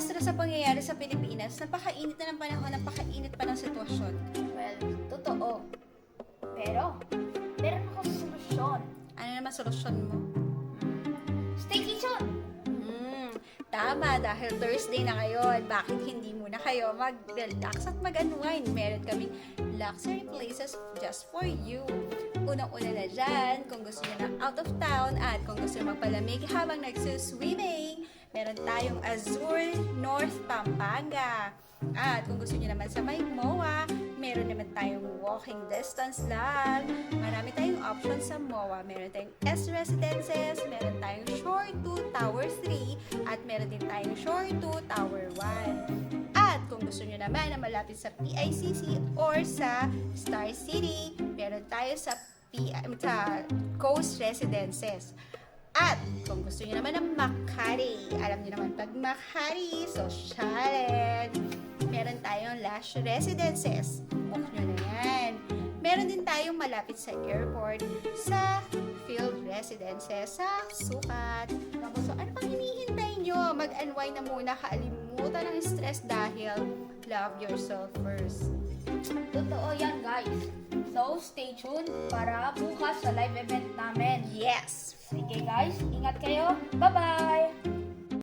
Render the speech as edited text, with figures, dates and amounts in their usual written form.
muestra sa pangyayari sa Pilipinas, napakainit na ng panahon, napakainit pa ng sitwasyon. Well, totoo. Pero, meron ako solusyon. Ano naman solusyon mo? Staycation! Tama, dahil Thursday na ngayon, bakit hindi muna kayo mag-relax at mag-unwind? Meron kaming luxury places just for you. Unang-una na dyan, kung gusto nyo ng out of town at kung gusto nyo magpalamig habang nagsuswimming, meron tayong Azure North Pampanga. At kung gusto nyo naman sa may MOA, meron naman tayong walking distance lang. Marami tayong options sa MOA. Meron tayong S Residences, meron tayong Shore 2 Tower 3, at meron din tayong Shore 2 Tower 1. At kung gusto nyo naman na malapit sa PICC or sa Star City, meron tayo sa Coast Residences. At kung gusto nyo naman ng Makati, alam nyo naman pag Makati, sosyalin, meron tayong Lash Residences. Book nyo na yan. Meron din tayong malapit sa airport, sa Field Residences, sa Sukat. So, ano pang hinihintay nyo? Mag-unwind na muna, kaalimutan ng stress dahil love yourself first. Totoo yan, guys. So, stay tuned para bukas sa live event namin. Yes! Sige, guys. Ingat kayo. Bye-bye!